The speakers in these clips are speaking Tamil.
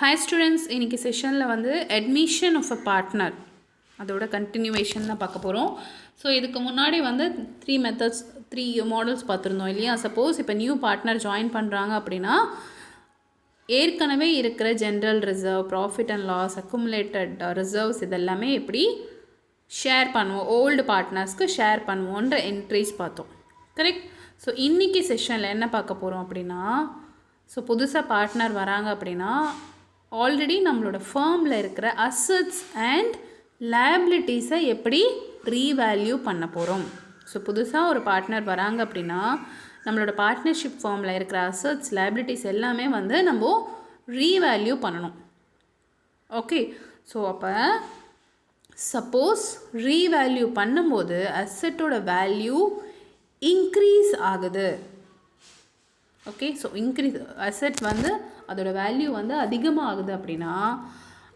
ஹாய் ஸ்டூடெண்ட்ஸ், இன்றைக்கி செஷனில் வந்து அட்மிஷன் ஆஃப் அ பார்ட்னர் அதோட கண்டினியூவேஷன் தான் பார்க்க போகிறோம். ஸோ இதுக்கு முன்னாடி வந்து 3 மாடல்ஸ் பார்த்துருந்தோம் இல்லையா. சப்போஸ் இப்போ நியூ பார்ட்னர் ஜாயின் பண்ணுறாங்க அப்படின்னா ஏற்கனவே இருக்கிற general reserve, profit and loss, accumulated reserves இதெல்லாமே எப்படி ஷேர் பண்ணுவோம், ஓல்டு பார்ட்னர்ஸ்க்கு ஷேர் பண்ணுவோன்ற என்ட்ரிஸ் பார்த்தோம். கரெக்ட். ஸோ இன்றைக்கி செஷனில் என்ன பார்க்க போகிறோம் அப்படின்னா, ஸோ புதுசாக பார்ட்னர் வராங்க அப்படின்னா ஆல்ரெடி நம்மளோட ஃபர்மில் இருக்கிற அசட்ஸ் அண்ட் லைபிலிட்டிஸை எப்படி ரீவேல்யூ பண்ண போகிறோம். ஸோ புதுசாக ஒரு பார்ட்னர் வராங்க அப்படின்னா நம்மளோட பார்ட்னர்ஷிப் ஃபார்மில் இருக்கிற அசட்ஸ், லைபிலிட்டிஸ் எல்லாமே வந்து நம்ம ரீவேல்யூ பண்ணணும். ஓகே. ஸோ அப்போ சப்போஸ் ரீவேல்யூ பண்ணும்போது அசட்டோட வேல்யூ இன்க்ரீஸ் ஆகுது. ஓகே. ஸோ இன்க்ரீஸ் அசட் வந்து அதோட வேல்யூ வந்து அதிகமாக ஆகுது அப்படின்னா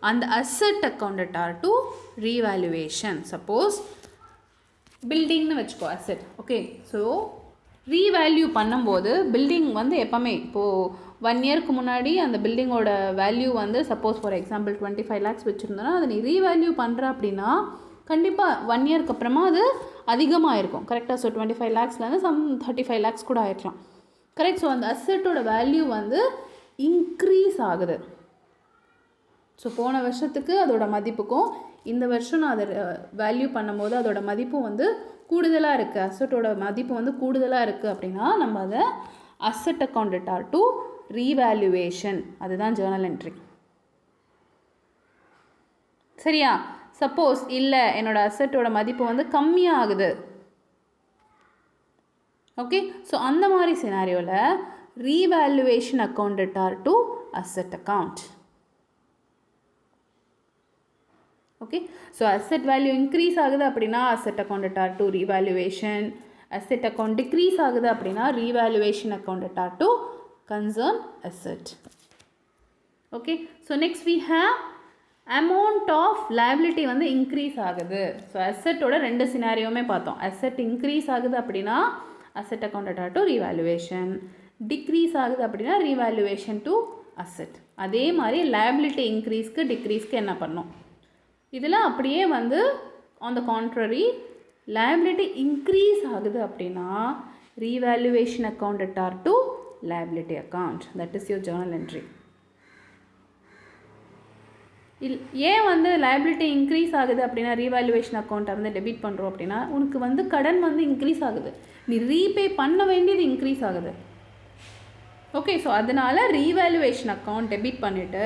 அந்த asset accounted are to revaluation. Suppose பில்டிங்னு வச்சுக்கோ அசட். ஓகே. ஸோ ரீவேல்யூ பண்ணும்போது பில்டிங் வந்து எப்போவுமே இப்போது 1 இயருக்கு முன்னாடி அந்த பில்டிங்கோட வேல்யூ வந்து சப்போஸ் ஃபார் எக்ஸாம்பிள் 25 lakhs வச்சுருந்தோன்னா அதை நீ ரீவேல்யூ பண்ணுற அப்படின்னா கண்டிப்பாக 1 இயருக்கு அப்புறமா அது அதிகமாக இருக்கும். கரெக்டாக. ஸோ 25 lakhsலேருந்து சம் 35 lakhs கூட ஆகிருக்கலாம். கரெக்ட். ஸோ அந்த அசட்டோட வேல்யூ வந்து இன்க்ரீஸ் ஆகுது. ஸோ போன வருஷத்துக்கு அதோட மதிப்புக்கும் இந்த வருஷம் நான் அதை வேல்யூ பண்ணும்போது அதோட மதிப்பு வந்து கூடுதலாக இருக்குது, அசட்டோட மதிப்பு வந்து கூடுதலாக இருக்குது அப்படின்னா நம்ம அதை asset accounted are to revaluation, அதுதான் ஜேர்னல் என்ட்ரி. சரியா. சப்போஸ் இல்லை என்னோடய அசட்டோட மதிப்பு வந்து கம்மியாக ஆகுது. ஓகே. ஸோ அந்த மாதிரி சினாரியோவில் revaluation accounted are to asset account. Okay. So asset value increase ஆகுது அப்படின்னா asset accounted are to revaluation, asset account decrease ஆகுது அப்படின்னா revaluation accounted are to concern asset. Okay. So next we have amount of liability வந்து இன்க்ரீஸ் ஆகுது. ஸோ அசட்டோட 2 சினாரியோவுமே பார்த்தோம். அசட் இன்க்ரீஸ் ஆகுது அப்படின்னா asset accounted are to revaluation, decrease ஆகுது அப்படின்னா ரீவேல்யூவேஷன் டு அசட். அதே மாதிரி லைபிலிட்டி இன்க்ரீஸ்க்கு டிக்ரீஸ்க்கு என்ன பண்ணோம், இதில் அப்படியே வந்து on the contrary liability increase ஆகுது அப்படின்னா revaluation accounted are to liability account. That is your journal entry. ஏன் வந்து லைபிலிட்டி இன்க்ரீஸ் ஆகுது அப்படின்னா ரீவேல்யூவேஷன் அக்கௌண்ட்டை வந்து டெபிட் பண்ணுறோம் அப்படின்னா உனக்கு வந்து கடன் வந்து இன்க்ரீஸ் ஆகுது, நீ ரீபே பண்ண வேண்டியது இன்க்ரீஸ் ஆகுது. ஓகே. ஸோ அதனால் ரீவேல்யூவேஷன் அக்கௌண்ட் டெபிட் பண்ணிவிட்டு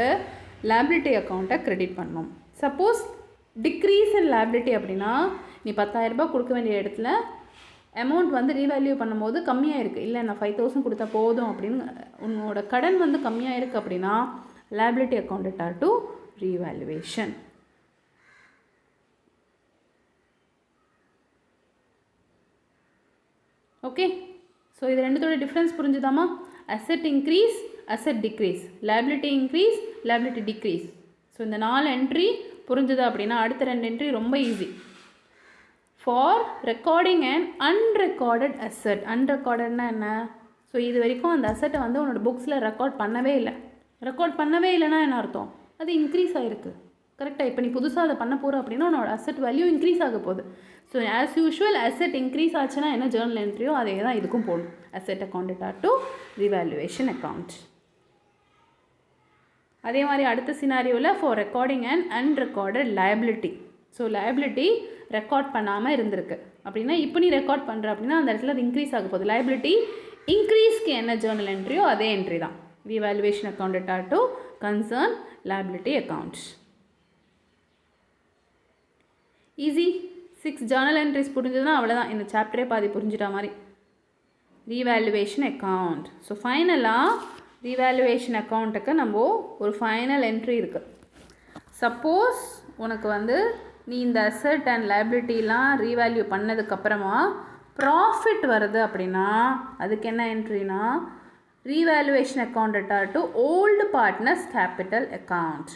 லைபிலிட்டி அக்கௌண்ட்டை கிரெடிட் பண்ணணும். சப்போஸ் டிக்ரீஸ் இன் லைபிலிட்டி அப்படின்னா நீ 10,000 ரூபாய் கொடுக்க வேண்டிய இடத்துல அமௌண்ட் வந்து ரீவேல்யூ பண்ணும்போது கம்மியாக இருக்குது, இல்லை நான் 5,000 கொடுத்தா போதும் அப்படின்னு உன்னோட கடன் வந்து கம்மியாக இருக்குது அப்படின்னா liability accounted are to revaluation. Okay. So இது ரெண்டுத்தோட டிஃப்ரென்ஸ் புரிஞ்சுதாமா? Asset increase, asset decrease, liability increase, liability decrease. So இந்த 4 என்ட்ரி புரிஞ்சுது அப்படின்னா அடுத்த 2 என்ட்ரி ரொம்ப easy. For recording and unrecorded asset. அன்ரெக்கார்டட்னா என்ன? ஸோ இது வரைக்கும் அந்த அசட்டை வந்து உன்னோட புக்ஸில் ரெக்கார்ட் பண்ணவே இல்லை. ரெக்கார்ட் பண்ணவே இல்லைன்னா என்ன அர்த்தம்? அது இன்க்ரீஸ் ஆகிருக்கு. கரெக்டாக. இப்போ நீ புதுசாக அதை பண்ண போகிற அப்படின்னா உன்னோட அசட் வேல்யூ இன்க்ரீஸ் ஆக போகுது. So as usual asset increase ஆச்சுன்னா என்ன ஜேர்னல் என்ட்ரியோ அதே தான் இதுக்கும் போகணும். Asset accounted are to revaluation account. அதே மாதிரி அடுத்த சினாரியோவில் for recording and unrecorded liability. So liability record பண்ணாமல் இருந்திருக்கு அப்படின்னா இப்போ நீ ரெக்கார்ட் பண்ணுற அப்படின்னா அந்த இடத்துல அது இன்க்ரீஸ் ஆக போகுது. லைபிலிட்டி இன்க்ரீஸ்க்கு என்ன ஜேர்னல் என்ட்ரியோ அதே என்ட்ரி தான். Revaluation accounted are to concern liability account. Easy. 6 journal entries புரிஞ்சதுன்னா அவ்வளோதான், இந்த சாப்டரே பாதி புரிஞ்சிட்ட மாதிரி. Revaluation account. ஸோ ஃபைனலாக ரீவேல்யூவேஷன் அக்கௌண்ட்டுக்கு நம்ம ஒரு ஃபைனல் என்ட்ரி இருக்குது. சப்போஸ் உனக்கு வந்து நீ இந்த அசட் அண்ட் லைபிலிட்டிலாம் ரீவேல்யூ பண்ணதுக்கப்புறமா ப்ராஃபிட் வருது அப்படின்னா அதுக்கு என்ன என்ட்ரினா revaluation accounted are to old partners capital account.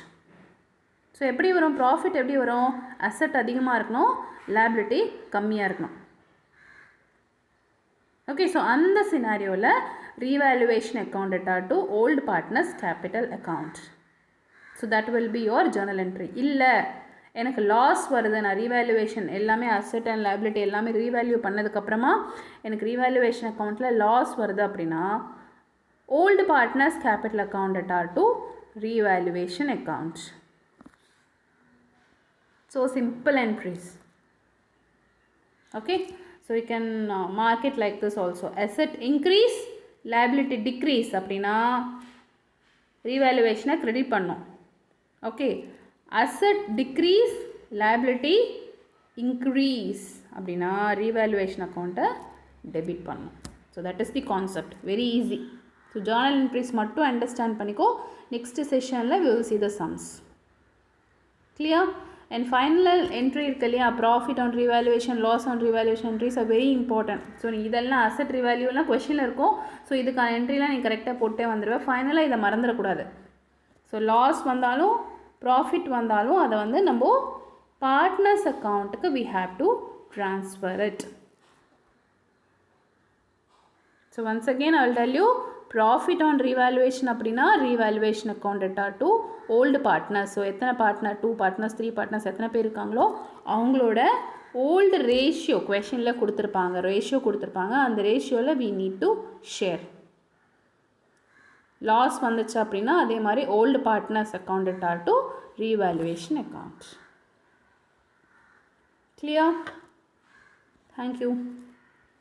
So எப்படி வரும் ப்ராஃபிட்? எப்படி வரும்? அசட் அதிகமாக இருக்கணும், லைபிலிட்டி கம்மியாக இருக்கணும். ஓகே. ஸோ அந்த சினாரியோவில் revaluation accounted are to old partners capital account. So that will be your journal entry. இல்லை எனக்கு லாஸ் வருது, நான் ரீவேல்யூவேஷன் எல்லாமே அசெட் அண்ட் லைபிலிட்டி எல்லாமே ரீவேல்யூ பண்ணதுக்கப்புறமா எனக்கு ரீவேல்யூவேஷன் அக்கௌண்ட்டில் லாஸ் வருது அப்படின்னா old partners capital account are to revaluation account. So simple entries. Okay, so we can mark it like this also. Asset increase, liability decrease அப்படின்னா revaluation credit பண்ணும். Okay, asset decrease, liability increase அப்படின்னா revaluation account debit பண்ணும். So that is the concept. Very easy. So journal entries மட்டும் understand பண்ணிக்கோ. Next sessionல we will see the sums. Clear? And final entry இருக்கு இல்லையா, profit on revaluation, loss on revaluation entries are very important. So நீ இதெல்லாம் அசெட் ரிவேல்யூலாம் கொஷினில் இருக்கும். ஸோ இதுக்கான என்ட்ரிலாம் நீ கரெக்டாக போட்டே வந்துடுவேன். ஃபைனலாக இதை மறந்துடக்கூடாது. ஸோ லாஸ் வந்தாலும் ப்ராஃபிட் வந்தாலும் அதை வந்து நம்ம பார்ட்னர்ஸ் அக்கௌண்ட்டுக்கு we have to transfer it. So once again I will tell you, profit on revaluation அப்படின்னா revaluation account to old partners. So எத்தனை பார்ட்னர், 2 partners 3 partners எத்தனை பேர் இருக்காங்களோ அவங்களோட ஓல்டு ரேஷியோ கொஷனில் கொடுத்துருப்பாங்க, ரேஷியோ கொடுத்துருப்பாங்க. அந்த ரேஷியோவில் we need to share. Loss வந்துச்சு அப்படின்னா அதே மாதிரி old partners account to revaluation account. Clear? Thank you.